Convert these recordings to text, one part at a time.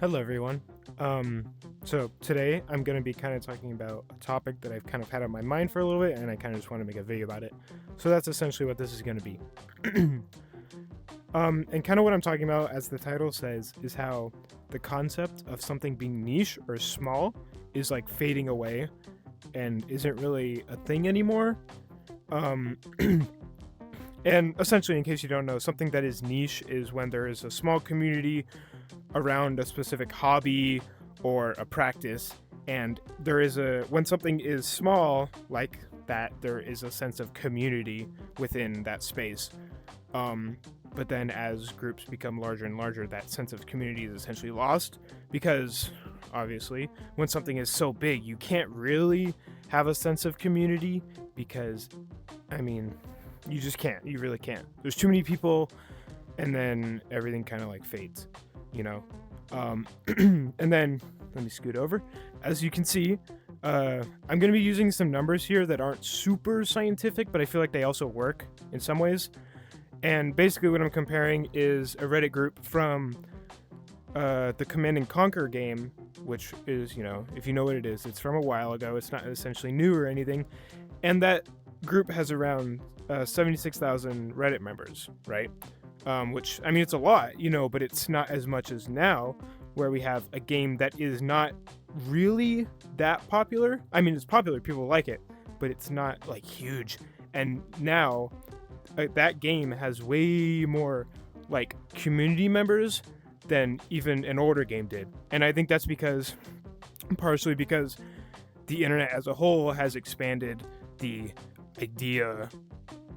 Hello, everyone. So today I'm going to be kind of talking about a topic that I've kind of had on my mind for a little bit, and I kind of just want to make a video about it. So that's essentially what this is going to be. And kind of what I'm talking about, as the title says, is how the concept of something being niche or small is like fading away and isn't really a thing anymore. Um, and essentially, in case you don't know, something that is niche is when there is a small community around a specific hobby or a practice, and when something is small like that, there is a sense of community within that space. But then as groups become larger and larger, that sense of community is essentially lost, because obviously when something is so big you can't really have a sense of community, because you just can't, you really can't. There's too many people, and then everything kind of like fades, you know. And then let me scoot over. As you can see, I'm going to be using some numbers here that aren't super scientific, but I feel like they also work in some ways. And basically what I'm comparing is a Reddit group from the Command and Conquer game, which is, if you know what it is, it's from a while ago. It's not essentially new or anything. And that group has around 76,000 Reddit members, right? Which, it's a lot, but it's not as much as now, where we have a game that is not really that popular. It's popular, people like it, but it's not like huge. And now that game has way more like community members than even an older game did. And I think that's partially because the internet as a whole has expanded the idea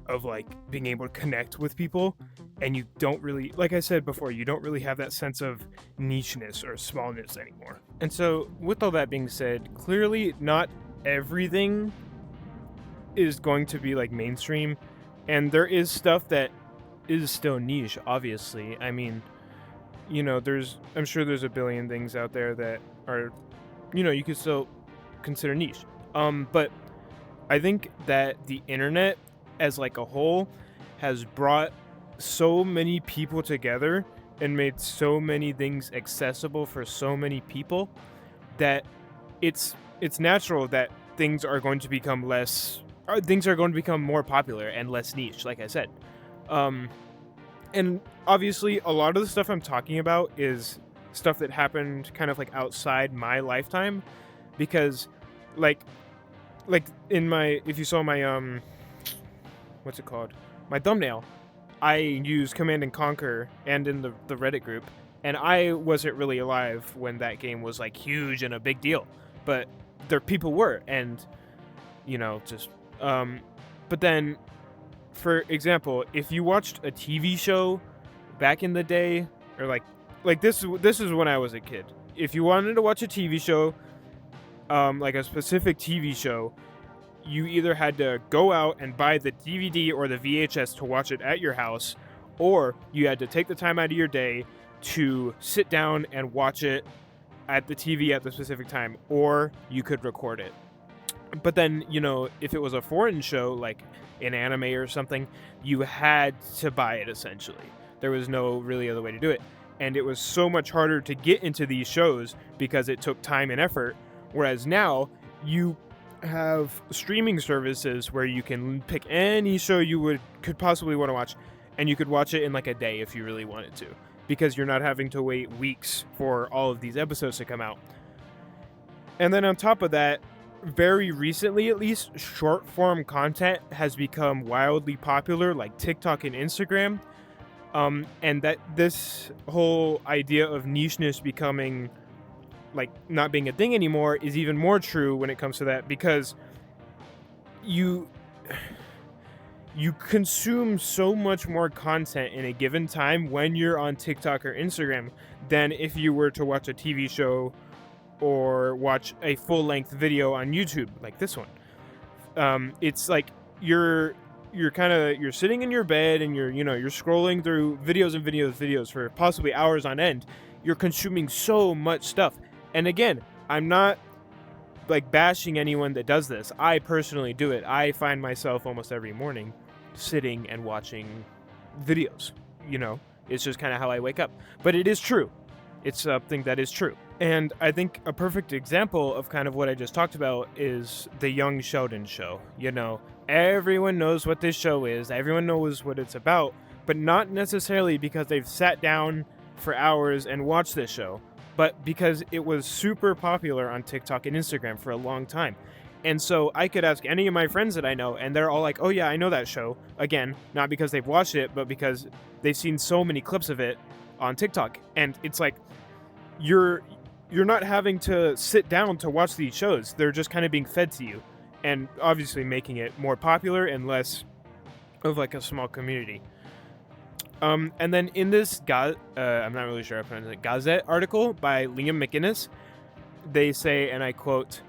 of like being able to connect with people, and you don't really, like I said before, you don't really have that sense of nicheness or smallness anymore. And so with all that being said, clearly not everything is going to be like mainstream, and there is stuff that is still niche, obviously. I'm sure there's a billion things out there that are, you could still consider niche. But I think that the internet as like a whole has brought so many people together and made so many things accessible for so many people that it's natural that things are going to become more popular and less niche, like I said. And obviously a lot of the stuff I'm talking about is stuff that happened kind of like outside my lifetime, because like if you saw my what's it called? My thumbnail, I use Command and Conquer and in the Reddit group, and I wasn't really alive when that game was like huge and a big deal, but there people were, and but then, for example, if you watched a TV show back in the day, or like this is when I was a kid. If you wanted to watch a TV show, like a specific TV show, you either had to go out and buy the DVD or the VHS to watch it at your house, or you had to take the time out of your day to sit down and watch it at the TV at the specific time, or you could record it. But then, if it was a foreign show, like an anime or something, you had to buy it, essentially. There was no really other way to do it. And it was so much harder to get into these shows because it took time and effort, whereas now you have streaming services where you can pick any show you could possibly want to watch, and you could watch it in like a day if you really wanted to, because you're not having to wait weeks for all of these episodes to come out. And then on top of that, very recently at least, short form content has become wildly popular, like TikTok and Instagram. And that this whole idea of nicheness becoming like not being a thing anymore is even more true when it comes to that, because you consume so much more content in a given time when you're on TikTok or Instagram than if you were to watch a TV show or watch a full-length video on YouTube like this one. It's like you're sitting in your bed and you're scrolling through videos for possibly hours on end. You're consuming so much stuff. And again, I'm not like bashing anyone that does this. I personally do it. I find myself almost every morning sitting and watching videos. It's just kind of how I wake up. But it is true. It's something that is true. And I think a perfect example of kind of what I just talked about is the Young Sheldon show. You know, everyone knows what this show is, everyone knows what it's about, but not necessarily because they've sat down for hours and watched this show, but because it was super popular on TikTok and Instagram for a long time. And so I could ask any of my friends that I know, and they're all like, oh yeah, I know that show. Again, not because they've watched it, but because they've seen so many clips of it on TikTok. And it's like, you're not having to sit down to watch these shows. They're just kind of being fed to you, and obviously making it more popular and less of like a small community. And then in this I'm not really sure how to pronounce it, Gazette article by Liam McInnes, they say, and I quote,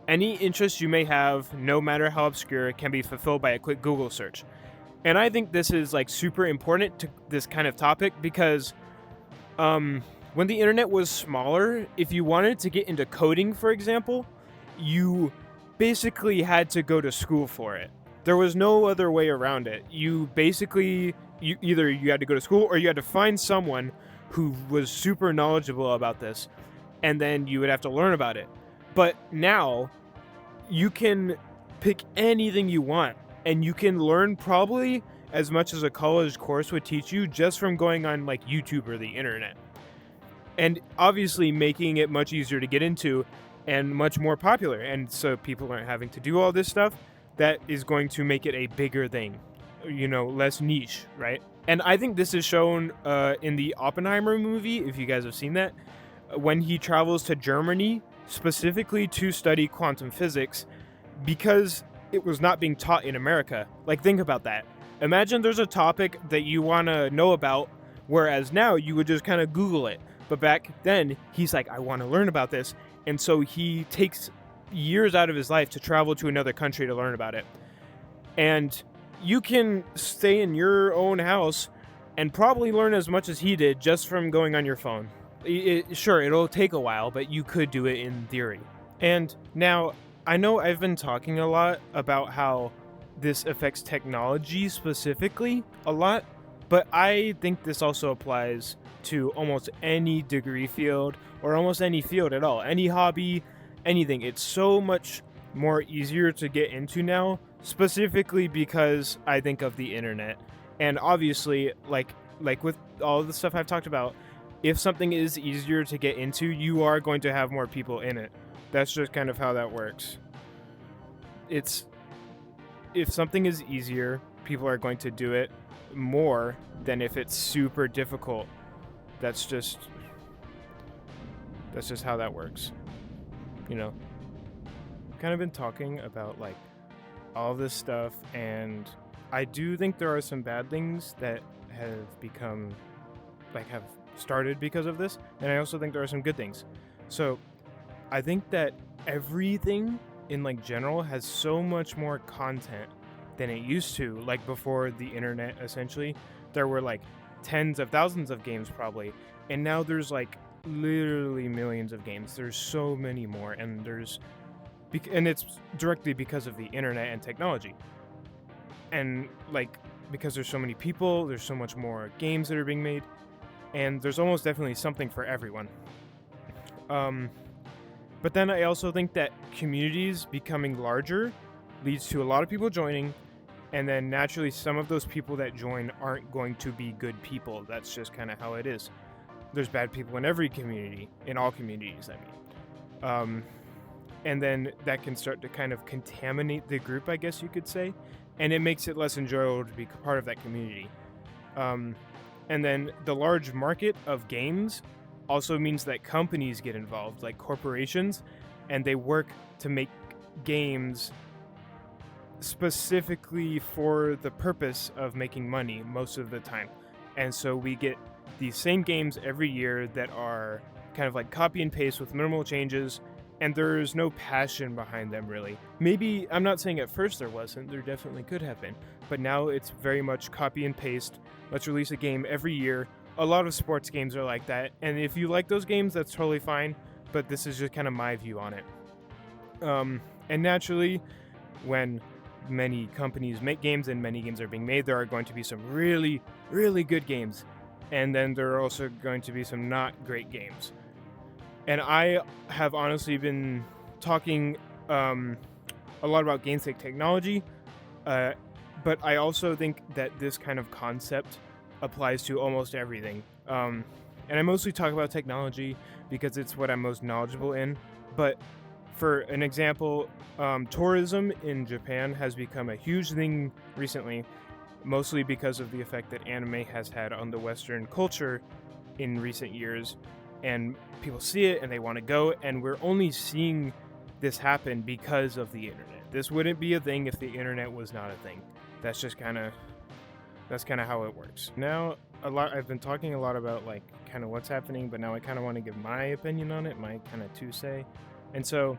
"Any interest you may have, no matter how obscure, can be fulfilled by a quick Google search." And I think this is like super important to this kind of topic because when the internet was smaller, if you wanted to get into coding, for example, you basically had to go to school for it. There was no other way around it. You either you had to go to school or you had to find someone who was super knowledgeable about this, and then you would have to learn about it. But now you can pick anything you want, and you can learn probably as much as a college course would teach you just from going on like YouTube or the internet. And obviously making it much easier to get into and much more popular. And so people aren't having to do all this stuff. That is going to make it a bigger thing, you know, less niche, right? And I think this is shown in the Oppenheimer movie, if you guys have seen that, when he travels to Germany specifically to study quantum physics because it was not being taught in America. Like, think about that. Imagine there's a topic that you want to know about, whereas now you would just kind of Google it. But back then, he's like, I want to learn about this. And so he takes years out of his life to travel to another country to learn about it. And you can stay in your own house and probably learn as much as he did just from going on your phone. Sure, it'll take a while, but you could do it in theory. And now, I know I've been talking a lot about how this affects technology specifically a lot, but I think this also applies to almost any degree field or almost any field at all, any hobby, anything. It's so much more easier to get into now, specifically because I think of the internet. And obviously, like with all the stuff I've talked about, if something is easier to get into, you are going to have more people in it. That's just kind of how that works. If something is easier, people are going to do it more than if it's super difficult. That's just how that works. You know, I've kind of been talking about like all this stuff, and I do think there are some bad things that have become have started because of this, and I also think there are some good things. So I think that everything in like general has so much more content than it used to. Like before the internet, essentially, there were like tens of thousands of games probably, and now there's like literally millions of games. There's so many more, and and it's directly because of the internet and technology. And like because there's so many people, there's so much more games that are being made, and there's almost definitely something for everyone. But then I also think that communities becoming larger leads to a lot of people joining, and then naturally some of those people that join aren't going to be good people. That's just kind of how it is. There's bad people in every community, in all communities, I mean. And then that can start to kind of contaminate the group, I guess you could say, and it makes it less enjoyable to be part of that community. And then the large market of games also means that companies get involved, like corporations, and they work to make games specifically for the purpose of making money most of the time. And so we get these same games every year that are kind of like copy and paste with minimal changes, and there's no passion behind them really. Maybe, I'm not saying at first there wasn't, there definitely could have been, but now it's very much copy and paste. Let's release a game every year. A lot of sports games are like that, and if you like those games, that's totally fine, but this is just kind of my view on it. And naturally, when many companies make games and many games are being made, there are going to be some really, really good games. and then there are also going to be some not great games. And I have honestly been talking a lot about games like technology, uh, but I also think that this kind of concept applies to almost everything. And I mostly talk about technology because it's what I'm most knowledgeable in. But for an example, tourism in Japan has become a huge thing recently, mostly because of the effect that anime has had on the Western culture in recent years. And people see it and they want to go, and we're only seeing this happen because of the internet. This wouldn't be a thing if the internet was not a thing. That's just kind of how it works. Now, I've been talking a lot about like kind of what's happening, but now I kind of want to give my opinion on it, my kind of two say. And so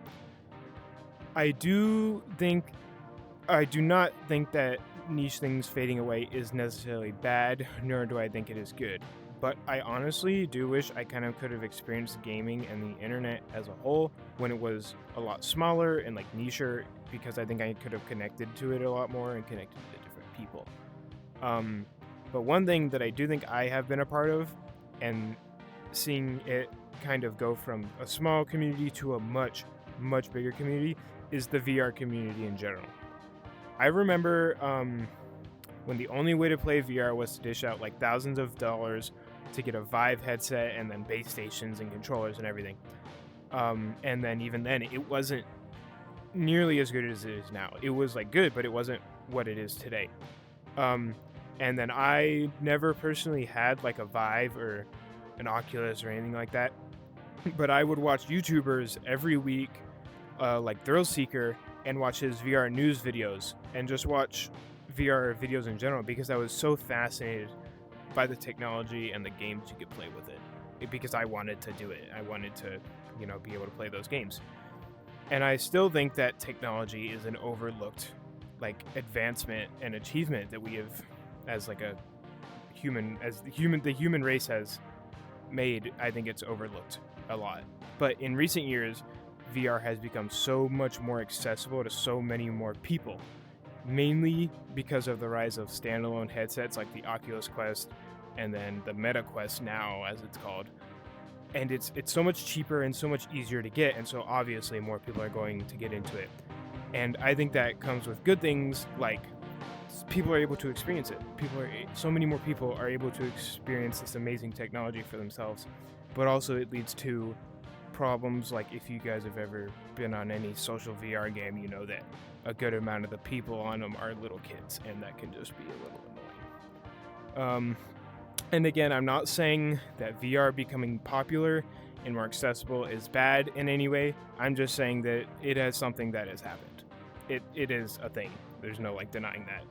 I do not think that niche things fading away is necessarily bad, nor do I think it is good. But I honestly do wish I kind of could have experienced gaming and the internet as a whole when it was a lot smaller and like nicher, because I think I could have connected to it a lot more and connected to different people. But one thing that I do think I have been a part of, and seeing it kind of go from a small community to a much, much bigger community, is the VR community in general. I remember when the only way to play VR was to dish out like thousands of dollars to get a Vive headset and then base stations and controllers and everything. And then even then, it wasn't nearly as good as it is now. It was like good, but it wasn't what it is today. And then I never personally had like a Vive or an Oculus or anything like that, but I would watch YouTubers every week, like Thrillseeker, and watch his VR news videos and just watch VR videos in general because I was so fascinated by the technology and the games you could play with it, because I wanted to do it. I wanted to, be able to play those games. And I still think that technology is an overlooked like advancement and achievement that we have as like a the human race has made. I think it's overlooked a lot. But in recent years, VR has become so much more accessible to so many more people, mainly because of the rise of standalone headsets like the Oculus Quest and then the Meta Quest now, as it's called. And it's so much cheaper and so much easier to get, and so obviously more people are going to get into it. And I think that comes with good things, like people are able to experience it. So many more people are able to experience this amazing technology for themselves. But also it leads to problems, like if you guys have ever been on any social VR game, you know that a good amount of the people on them are little kids, and that can just be a little annoying. And again, I'm not saying that VR becoming popular and more accessible is bad in any way. I'm just saying that it has something that has happened. It is a thing. There's no like denying that.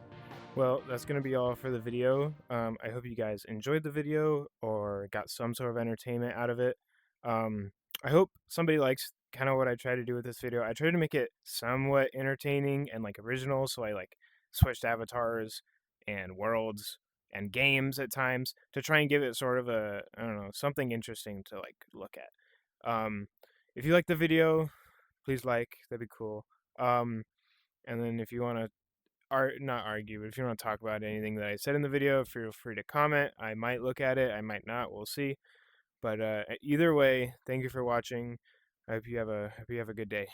Well, that's going to be all for the video. I hope you guys enjoyed the video or got some sort of entertainment out of it. I hope somebody likes kind of what I try to do with this video. I try to make it somewhat entertaining and like original, so I like switched avatars and worlds and games at times to try and give it sort of a, I don't know, something interesting to like look at. If you like the video, please like, that'd be cool. And then if you want to not argue, but if you want to talk about anything that I said in the video, feel free to comment. I might look at it, I might not, we'll see. But either way, thank you for watching. I hope you have a good day.